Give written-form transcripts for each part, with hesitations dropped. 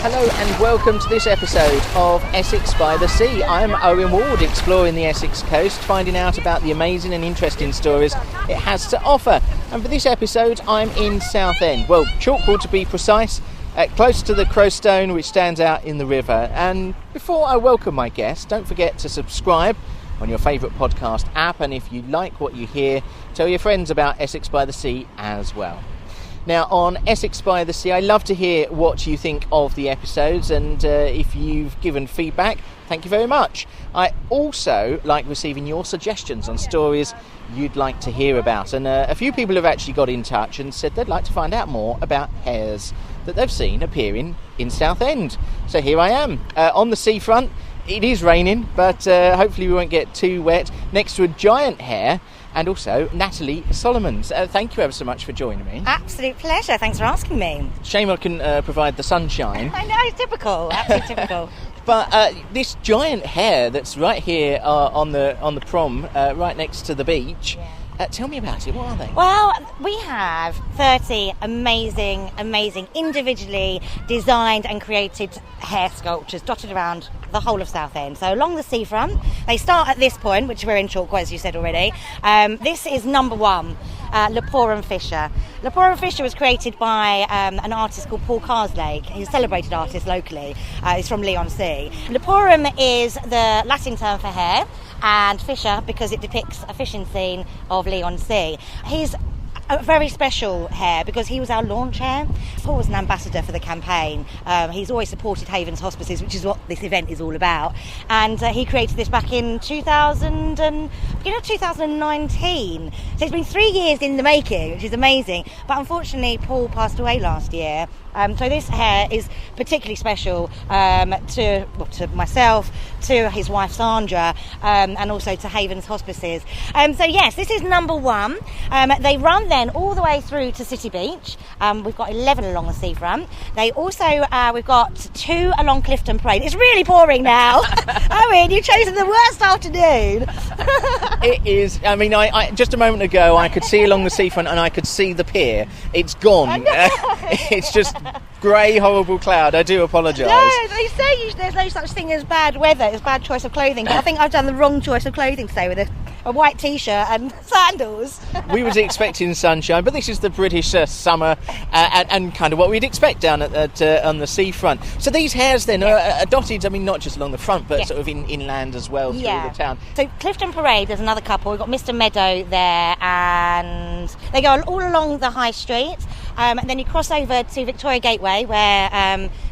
Hello and welcome to this episode of Essex by the Sea. I'm Owen Ward, exploring the Essex coast, finding out about the amazing and interesting stories it has to offer. And for this episode, I'm in Southend. Well, Chalkwell to be precise, close to the Crowstone which stands out in the river. And before I welcome my guest, don't forget to subscribe on your favourite podcast app. And if you like what you hear, tell your friends about Essex by the Sea as well. Now, on Essex by the Sea, I love to hear what you think of the episodes, and if you've given feedback, thank you very much. I also like receiving your suggestions on stories you'd like to hear about, and a few people have actually got in touch and said they'd like to find out more about hares that they've seen appearing in Southend. So here I am, on the seafront. It is raining, but hopefully we won't get too wet, next to a giant hare, and also Natalie Solomons. Thank you ever so much for joining me. Absolute pleasure, thanks for asking me. Shame I couldn't provide the sunshine. I know, it's typical, absolutely typical. But this giant hare that's right here on the prom, right next to the beach, tell me about it. What are they? Well, we have 30 amazing, individually designed and created hare sculptures dotted around the whole of Southend. So along the seafront, they start at this point, which we're in Chalkwell, as you said already. This is number one, Leporum Fisher. Leporum Fisher was created by an artist called Paul Carslake. He's a celebrated artist locally. He's from Leigh-on-Sea. Leporum is the Latin term for hare, and Fisher because it depicts a fishing scene of Leigh-on-Sea. He's a very special hare because he was our launch hare. Paul was an ambassador for the campaign. He's always supported Havens Hospices, which is what this event is all about. And he created this back in 2019. So it's been 3 years in the making, which is amazing. But unfortunately, Paul passed away last year. So this hare is particularly special to myself, to his wife Sandra, and also to Havens Hospices. So yes, this is number one. They run then all the way through to City Beach. We've got 11 along the seafront. They also, we've got 2 along Clifton Parade. It's really pouring now. Owen, you've chosen the worst afternoon. It is. I mean, I just a moment ago I could see along the seafront and I could see the pier. It's gone. It's just grey, horrible cloud. I do apologise. No, they say there's no such thing as bad weather. It's bad choice of clothing. But I think I've done the wrong choice of clothing today with a white t-shirt and sandals. We was expecting sunshine, but this is the British summer and kind of what we'd expect down on the seafront. So these hares then are dotted, I mean, not just along the front, but sort of inland as well through the town. So Clifton Parade, there's another couple. We've got Mr Meadow there, and they go all along the high street. And then you cross over to Victoria Gateway, where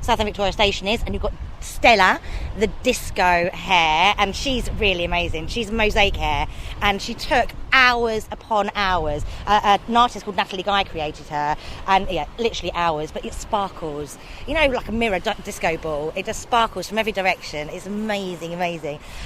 Southend Victoria Station is, and you've got Stella, the disco hare, and she's really amazing. She's a mosaic hare, and she took hours upon hours. An artist called Natalie created her, and literally hours, but it sparkles. You know, like a mirror disco ball. It just sparkles from every direction. It's amazing.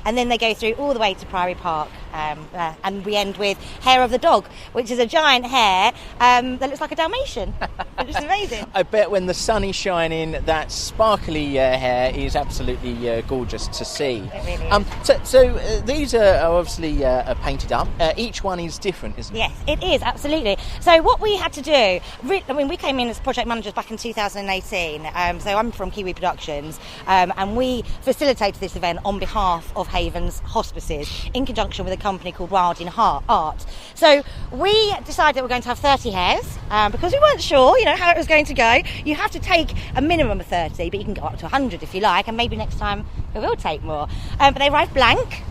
And then they go through all the way to Priory Park, and we end with Hair of the Dog, which is a giant hare that looks like a Dalmatian. It's amazing. I bet when the sun is shining, that sparkly hair is absolutely gorgeous to see. It really is. So these are obviously painted up. Each one is different, isn't it? Yes, it is, absolutely. So what we had to do, we came in as project managers back in 2018. So I'm from Kiwi Productions, and we facilitated this event on behalf of Havens Hospices in conjunction with a company called Wild in Art. So we decided that we're going to have 30 hares because we weren't sure, how it was going to go. You have to take a minimum of 30, but you can go up to 100 if you like, and maybe next time we will take more. But they arrive blank.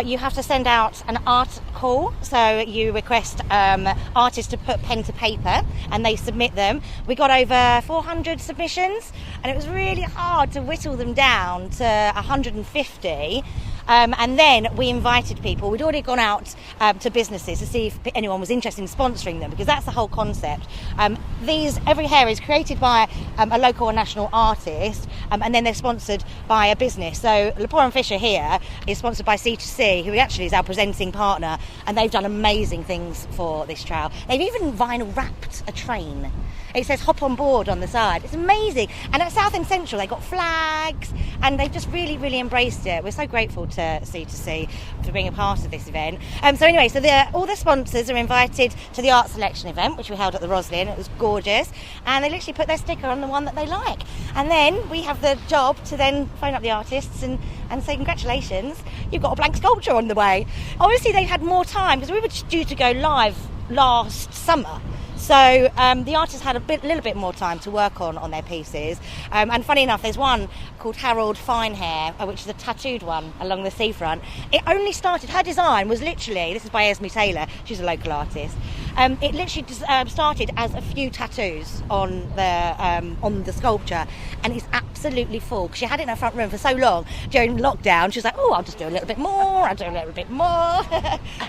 You have to send out an art call, so you request artists to put pen to paper and they submit them. We got over 400 submissions, and it was really hard to whittle them down to 150. And then we invited people. We'd already gone out to businesses to see if anyone was interested in sponsoring them, because that's the whole concept. Every hare is created by a local or national artist, and then they're sponsored by a business. So Leporum Fisher here is sponsored by C2C, who actually is our presenting partner, and they've done amazing things for this trail. They've even vinyl wrapped a train. It says hop on board on the side. It's amazing. And at Southend Central, they got flags, and they've just really, really embraced it. We're so grateful to C2C for being a part of this event. So anyway, so all the sponsors are invited to the art selection event, which we held at the Roslyn. It was gorgeous. And they literally put their sticker on the one that they like. And then we have the job to then phone up the artists and say, congratulations, you've got a blank sculpture on the way. Obviously, they've had more time because we were due to go live last summer. So the artists had a little bit more time to work on their pieces. And funny enough, there's one called Harold Finehair, which is a tattooed one along the seafront. It only started, her design was literally, this is by Esme Taylor, she's a local artist. It literally started as a few tattoos on the sculpture, and it's absolutely full because she had it in her front room for so long during lockdown. She was like, I'll just do a little bit more, I'll do a little bit more.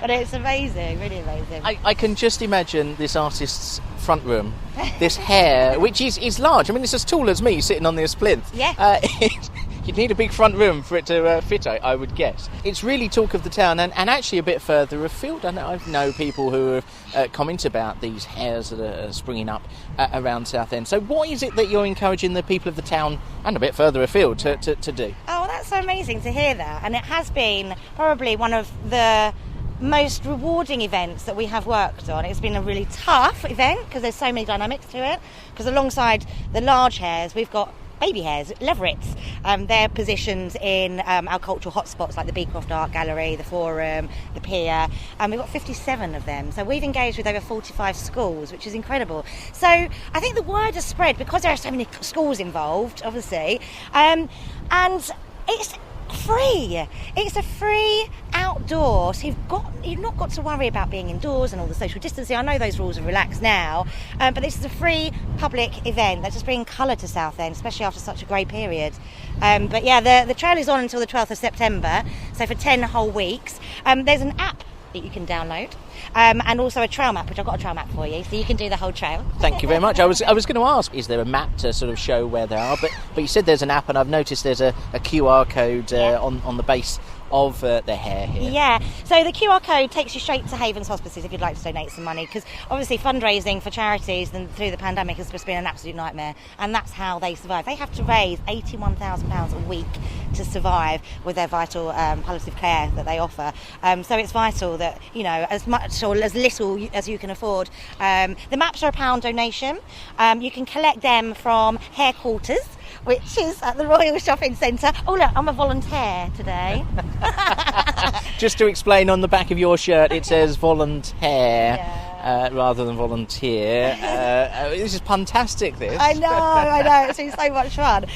But it's amazing, really amazing. I can just imagine this artist's front room, this hare, which is large. I mean, it's as tall as me sitting on this plinth. Yeah. You'd need a big front room for it to fit, I would guess. It's really talk of the town, and actually a bit further afield. I know people who have commented about these hares that are springing up around Southend. So what is it that you're encouraging the people of the town and a bit further afield to do? Oh, that's so amazing to hear that. And it has been probably one of the most rewarding events that we have worked on. It's been a really tough event because there's so many dynamics to it. Because alongside the large hares, we've got baby hares, leverets. They're positioned in our cultural hotspots like the Beecroft Art Gallery, the Forum, the Pier. We've got 57 of them. So we've engaged with over 45 schools, which is incredible. So I think the word has spread because there are so many schools involved, obviously. And it's free. It's a free outdoor, so you've not got to worry about being indoors and all the social distancing. I know those rules are relaxed now, but this is a free public event that's just bringing colour to Southend, especially after such a grey period. But yeah, the trail is on until the 12th of September, so for 10 whole weeks. There's an app that you can download, and also a trail map, which I've got a trail map for you, so you can do the whole trail. Thank you very much. I was going to ask, is there a map to sort of show where they are? But you said there's an app, and I've noticed there's a QR code on the base of the hare here. Yeah, so the QR code takes you straight to Havens Hospices if you'd like to donate some money, because obviously fundraising for charities through the pandemic has just been an absolute nightmare, and that's how they survive. They have to raise £81,000 a week to survive with their vital palliative care that they offer. So it's vital that, as much or as little as you can afford. The maps are £1 donation. You can collect them from Hare Quarters, which is at the Royal Shopping Centre. Oh look, I'm a volunteer today. Just to explain, on the back of your shirt it says volunteer. Rather than volunteer. This is fantastic, this. I know, it's been so much fun.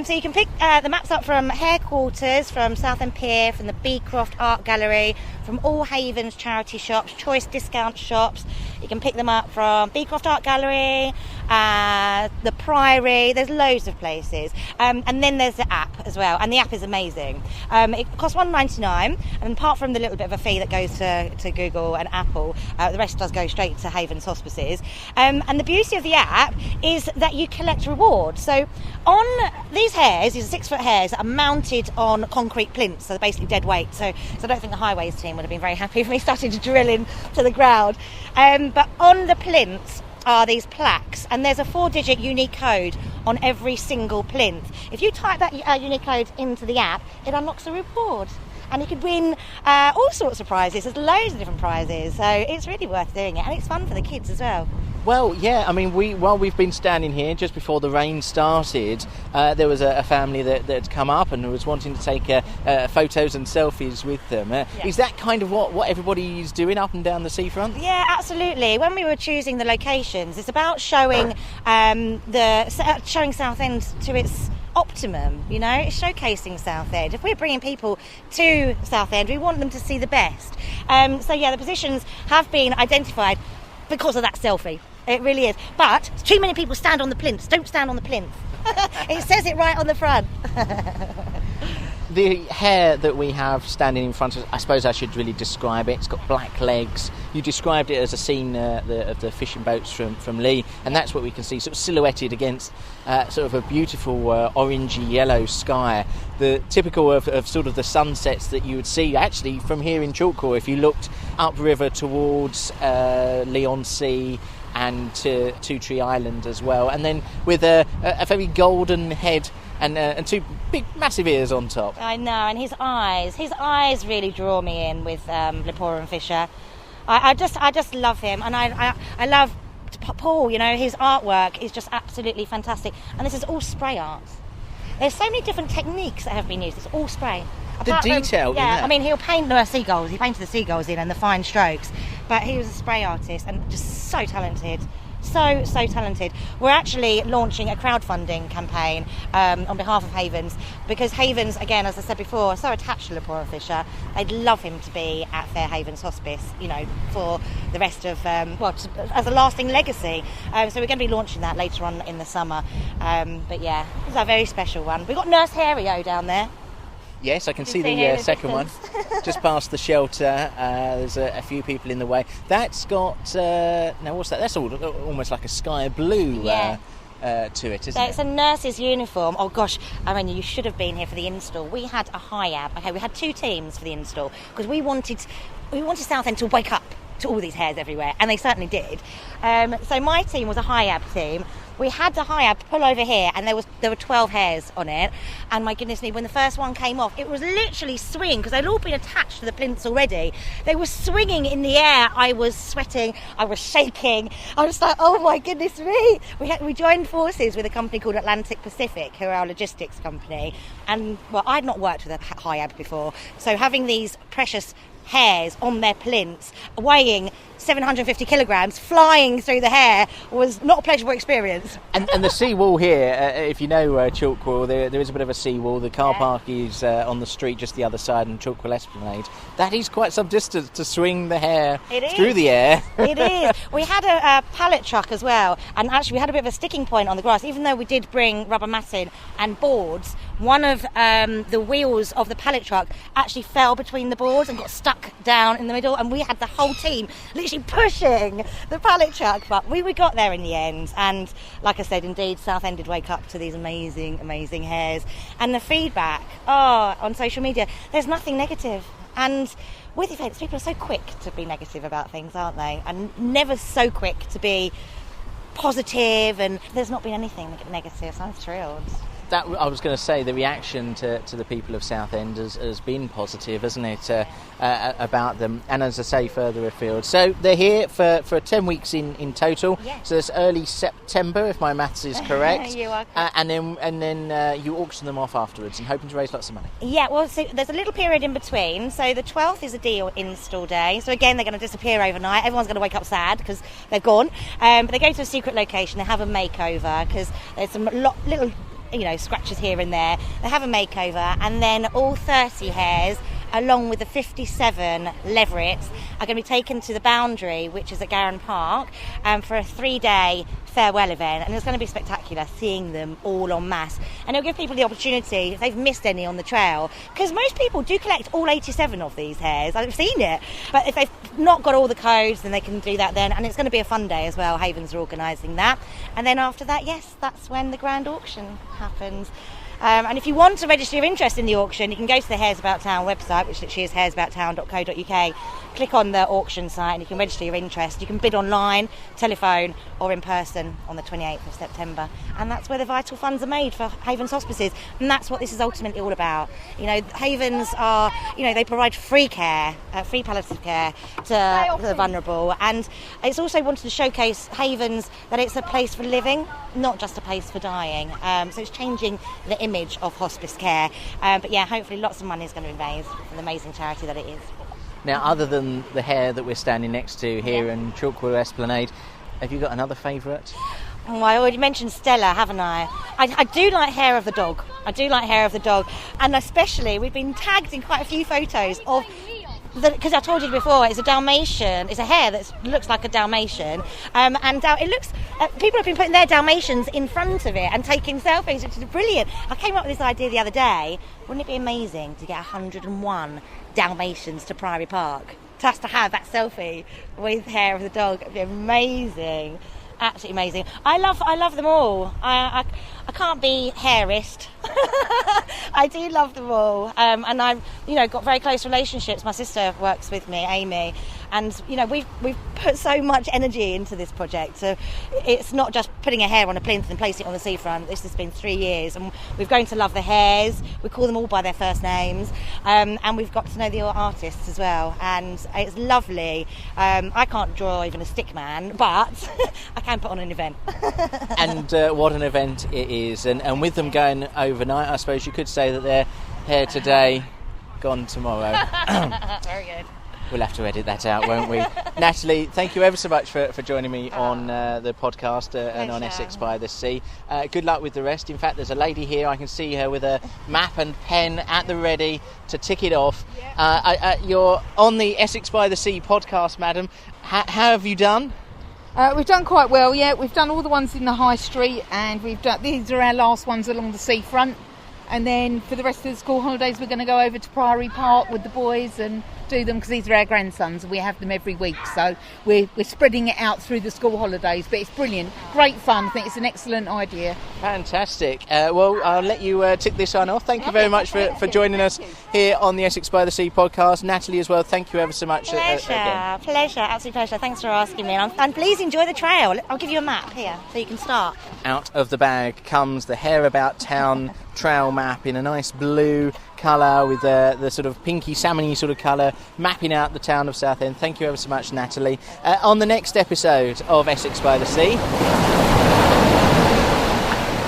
So you can pick the maps up from Hare Quarters, from Southend Pier, from the Beecroft Art Gallery, from all Havens charity shops, choice discount shops. You can pick them up from Beecroft Art Gallery, the Priory, there's loads of places. And then there's the app as well, and the app is amazing. It costs $1.99, and apart from the little bit of a fee that goes to Google and Apple, the rest does go straight to Havens Hospices. And the beauty of the app is that you collect rewards. So on these hares, these are 6-foot hares that are mounted on concrete plinths, so they're basically dead weight. So I don't think the highways team would have been very happy with me starting to drill into the ground. But on the plinths are these plaques, and there's a 4-digit unique code on every single plinth. If you type that unique code into the app, it unlocks a reward. And you could win all sorts of prizes. There's loads of different prizes, so it's really worth doing it, and it's fun for the kids as well. Well, yeah, I mean, while we've been standing here just before the rain started, there was a family that had come up and was wanting to take photos and selfies with them. Is that kind of what everybody's doing up and down the seafront? Yeah, absolutely. When we were choosing the locations, it's about showing showing Southend to its optimum, it's showcasing Southend. If we're bringing people to Southend, we want them to see the best. So yeah, the positions have been identified because of that selfie. It really is. But too many people stand on the plinths. Don't stand on the plinth. It says it right on the front. The hare that we have standing in front of us, I suppose I should really describe it. It's got black legs. You described it as a scene of the fishing boats from Lee, and that's what we can see, sort of silhouetted against sort of a beautiful orangey yellow sky. The typical of sort of the sunsets that you would see actually from here in Chalkwell if you looked upriver towards Leon Sea and to Two Tree Island as well, and then with a very golden head and two big massive ears on top. I know, and his eyes really draw me in with Lepora Fisher. I just love him, and I love Paul. His artwork is just absolutely fantastic, and this is all spray art. There's so many different techniques that have been used. It's all spray. The detail in that. I mean, he'll paint the seagulls. He painted the seagulls in and the fine strokes, but he was a spray artist and just so talented. So talented. We're actually launching a crowdfunding campaign on behalf of Havens, because Havens, again, as I said before, are so attached to Lepora Fisher. They'd love him to be at Fair Havens Hospice, for the rest of, as a lasting legacy. So we're going to be launching that later on in the summer. But yeah, this is a very special one. We've got Nurse Hario down there. Yes, I can see the second one, just past the shelter. There's a few people in the way. That's got, now what's that? That's almost like a sky blue to it, isn't it? It's a nurse's uniform. Oh gosh, I mean, you should have been here for the install. We had a HIAB. Okay, we had 2 teams for the install, because we wanted Southend to wake up to all these hares everywhere, and they certainly did. So my team was a HIAB team. We had the HIAB pull over here, and there were 12 hares on it, and my goodness me, when the first one came off, it was literally swinging, because they'd all been attached to the plinths already. They were swinging in the air. I was sweating, I was shaking, I was like, oh my goodness me. We joined forces with a company called Atlantic Pacific, who are our logistics company, and I'd not worked with a HIAB before, so having these precious hares on their plinths weighing 750 kilograms flying through the hair was not a pleasurable experience. And the seawall here, if you know Chalkwell, there is a bit of a seawall. The car park is on the street just the other side on Chalkwell Esplanade. That is quite some distance to swing the hair through the air. It is. We had a pallet truck as well, and actually we had a bit of a sticking point on the grass. Even though we did bring rubber matting and boards, one of the wheels of the pallet truck actually fell between the boards and got stuck down in the middle, and we had the whole team literally pushing the pallet truck, but we got there in the end. And like I said, indeed, Southend did wake up to these amazing hares, and the feedback on social media, there's nothing negative. And with events, people are so quick to be negative about things, aren't they? And never so quick to be positive, and there's not been anything negative, so I'm thrilled. That, I was going to say, the reaction to the people of Southend has been positive, hasn't it, about them, and as I say, further afield. So they're here for 10 weeks in total. Yes. So it's early September, if my maths is correct. You are correct. And then you auction them off afterwards, and hoping to raise lots of money. Yeah, well, so there's a little period in between. So the 12th is a deal install day. So again, they're going to disappear overnight. Everyone's going to wake up sad because they're gone. But they go to a secret location. They have a makeover, because there's some little scratches here and there. They have a makeover, and then all 30 hares, along with the 57 leverets, are going to be taken to the Boundary, which is at Garan Park, for a 3-day farewell event, and it's going to be spectacular seeing them all en masse, and it'll give people the opportunity, if they've missed any on the trail, because most people do collect all 87 of these hares. I've seen it, but if they've not got all the codes, then they can do that then, and it's going to be a fun day as well. Havens are organising that, and then after that, yes, that's when the grand auction happens. And if you want to register your interest in the auction, you can go to the Hares About Town website, which literally is haresabouttown.co.uk. Click on the auction site and you can register your interest. You can bid online, telephone, or in person on the 28th of September. And that's where the vital funds are made for Havens Hospices. And that's what this is ultimately all about. Havens are, they provide free care, free palliative care to the vulnerable. And it's also wanted to showcase Havens that it's a place for living, not just a place for dying. So it's changing the image of hospice care. But yeah, hopefully lots of money is going to be raised for the amazing charity that it is. Now, other than the hare that we're standing next to here in Chalkwell Esplanade, have you got another favourite? Oh, I already mentioned Stella, haven't I? I do like Hair of the Dog. And especially, we've been tagged in quite a few photos of, because I told you before, it's a Dalmatian. It's a hare that looks like a Dalmatian, and it looks. People have been putting their Dalmatians in front of it and taking selfies, which is brilliant. I came up with this idea the other day. Wouldn't it be amazing to get 101 Dalmatians to Priory Park, just to have that selfie with Hair of the Dog? It'd be amazing. Absolutely amazing. I love them all. I can't be hairist. I do love them all, and I've got very close relationships. My sister works with me, Amy, And we've put so much energy into this project. So it's not just putting a hare on a plinth and placing it on the seafront. This has been 3 years, and we've grown to love the hares. We call them all by their first names, and we've got to know the artists as well. And it's lovely. I can't draw even a stick man, but I can put on an event. And what an event it is. And with them going overnight, I suppose you could say that they're here today, gone tomorrow. Very good. We'll have to edit that out, won't we? Natalie, thank you ever so much for joining me on the podcast and on Essex by the Sea. Good luck with the rest. In fact, there's a lady here. I can see her with a map and pen at the ready to tick it off. You're on the Essex by the Sea podcast, madam. How have you done? We've done quite well, yeah. We've done all the ones in the high street, and these are our last ones along the seafront. And then for the rest of the school holidays, we're going to go over to Priory Park with the boys and do them, because these are our grandsons and we have them every week. So we're spreading it out through the school holidays, but it's brilliant. Great fun. I think it's an excellent idea. Fantastic. Well, I'll let you tick this one off. Thank you very much for joining us here on the Essex by the Sea podcast. Natalie as well, thank you ever so much. Pleasure, absolute pleasure. Thanks for asking me. And please enjoy the trail. I'll give you a map here so you can start. Out of the bag comes the Hare About Town trail map in a nice blue colour with the sort of pinky salmony sort of colour, mapping out the town of Southend. Thank you ever so much, Natalie. On the next episode of Essex by the Sea.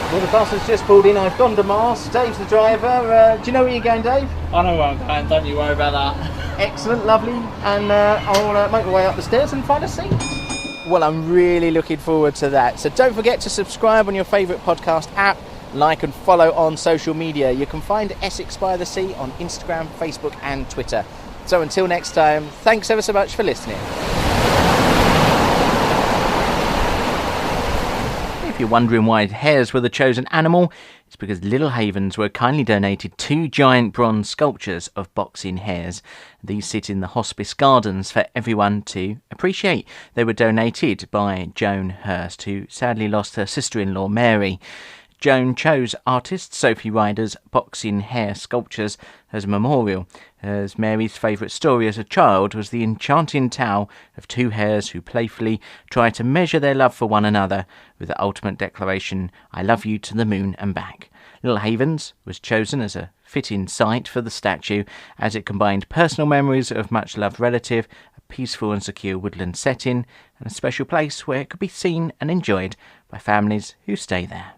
Well, the bus has just pulled in. I've gone to Mars. Dave's the driver. Do you know where you're going, Dave? I know where I'm going, don't you worry about that. Excellent, lovely. And I'll make my way up the stairs and find a seat. Well, I'm really looking forward to that. So don't forget to subscribe on your favourite podcast app. Like and follow on social media. You can find Essex by the Sea on Instagram, Facebook and Twitter. So until next time, thanks ever so much for listening. If you're wondering why hares were the chosen animal, it's because Little Havens were kindly donated 2 giant bronze sculptures of boxing hares. These sit in the hospice gardens for everyone to appreciate. They were donated by Joan Hurst, who sadly lost her sister-in-law Mary. Joan chose artist Sophie Ryder's boxing hare sculptures as a memorial, as Mary's favourite story as a child was the enchanting tale of 2 hares who playfully try to measure their love for one another with the ultimate declaration, "I love you to the moon and back." Little Havens was chosen as a fitting site for the statue, as it combined personal memories of much-loved relative, a peaceful and secure woodland setting, and a special place where it could be seen and enjoyed by families who stay there.